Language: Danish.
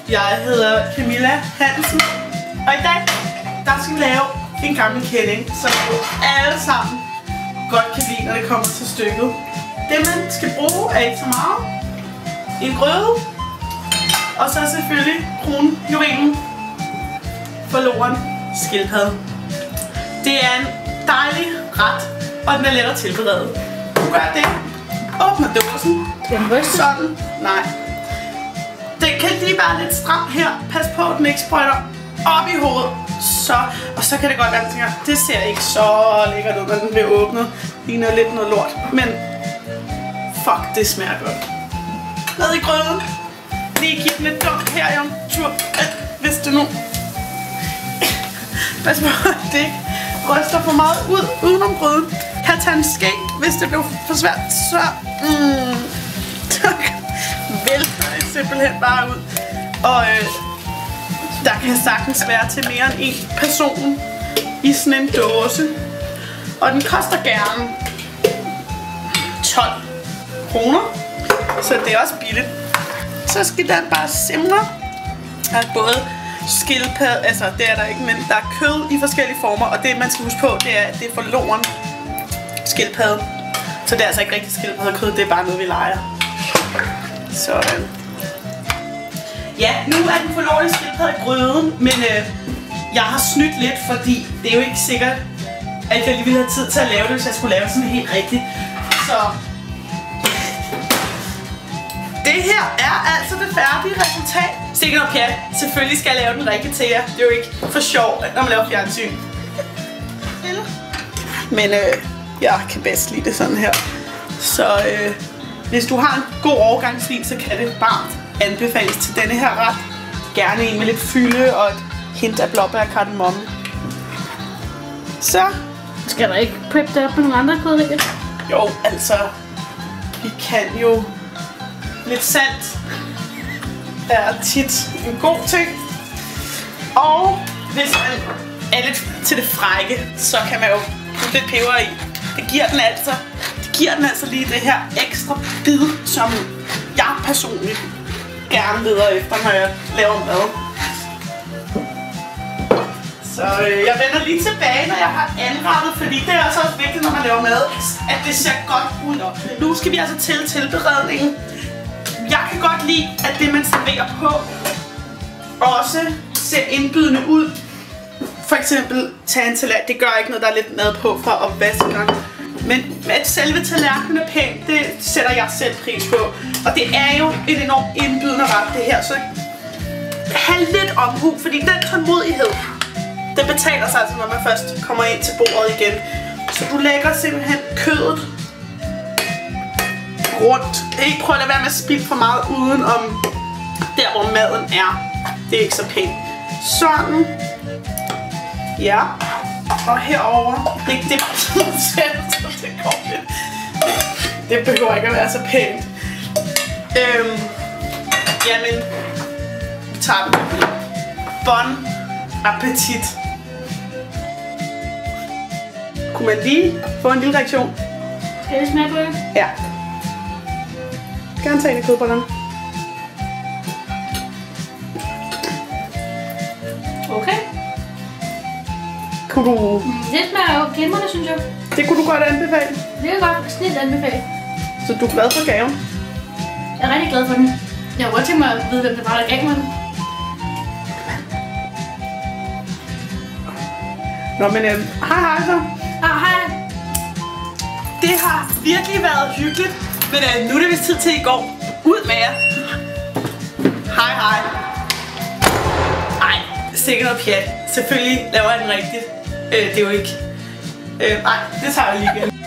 Jeg hedder Camilla Hansen, og i dag der skal vi lave en gammel kælling, som alle sammen godt kan lide, når det kommer til stykket. Det man skal bruge er ikke så meget. En grøde, og så selvfølgelig kronjuvelen, forloren skildpadde. Det er en dejlig ret, og den er let at tilberede. Du gør det. Åbner dåsen. Sådan. Nej. Den kan lige være lidt stram her. Pas på, at den ikke sprøjter op i hovedet. Og så kan det godt være, at det ser ikke så lækkert ud, når den bliver åbnet. Det ligner lidt noget lort. Men fuck, det smager godt. Ned i grøden. Lige give den lidt dumt her, Jon. Hvis det nu. Pas på, at det ikke ryster for meget ud udenom grøden. Kan tage en ske, hvis det bliver for svært. Så vælter det simpelthen bare ud. Og der kan sagtens være til mere end en person i sådan en dåse. Og den koster gerne 12 kroner. Så det er også billigt. Så skal den bare simre. Der er både skildpadde, altså det er der ikke, men der er kød i forskellige former. Og det man skal huske på, det er forloren skildpadde. Så det er altså ikke rigtig skildpaddekød, det er bare noget vi leger. Sådan. Ja, nu er den forlorene skildpadde i gryden, men jeg har snydt lidt, fordi det er jo ikke sikkert, at jeg lige ville have tid til at lave det, hvis jeg skulle lave sådan helt rigtigt. Så det her er altså det færdige resultat. Sikkert og pjat, selvfølgelig skal jeg lave den rigtigt til jer. Det er jo ikke for sjov, når man laver fjernsyn. Men jeg kan bedst lide det sådan her. Så hvis du har en god overgangsvin, så kan det varmt anbefales til denne her ret. Gerne en med lidt fylde og et hint af blåbær og kardemomme. Så skal der ikke prep det op med nogle andre krydderier? Jo, altså vi kan jo lidt salt er tit en god ting. Og hvis man er lidt til det frække, så kan man jo putte lidt peber i. Det giver den altså lige det her ekstra bid, som jeg personligt gerne leder efter, når jeg laver mad. Så jeg vender lige tilbage, når jeg har anrettet, fordi det er altså også vigtigt, når man laver mad, at det ser godt ud. Nu skal vi altså til tilberedningen. Jeg kan godt lide, at det man serverer på også ser indbydende ud. For eksempel tage en salat, det gør ikke noget, der er lidt mad på for at vaske gang. Men at selve tallerkenen er pænt, det sætter jeg selv pris på. Og det er jo et enormt indbydende ret, det her. Så have lidt omhu, fordi den tålmodighed, det betaler sig altså, når man først kommer ind til bordet igen. Så du lægger simpelthen kødet rundt. Ikke prøv at lade være med at spilde for meget uden om der, hvor maden er. Det er ikke så pænt. Sådan. Ja. Og herover. Det er bare sådan selv, så det går lidt. Det behøver ikke at være så pænt. Jamen, vi tager den. Bon appetit. Kunne man lige få en lille reaktion? Skal det smage på det? Ja. Gerne tage en af kødbollerne. Okay. Kunne du... Det smager jo glimrende, synes jeg. Det kunne du godt anbefale. Det er godt snilt anbefale. Så du er glad for gaven? Jeg er rigtig glad for den. Jeg kunne godt tænke mig at vide, hvem det var, der gav mig den. Nå, men hej så. Hej. Det har virkelig været hyggeligt. Men nu er det vist tid til, I går. Ud med jer. Hej. Ej, sikkert noget pjat. Selvfølgelig laver jeg den rigtigt. Det er jo ikke... Nej, det tager jeg lige igen.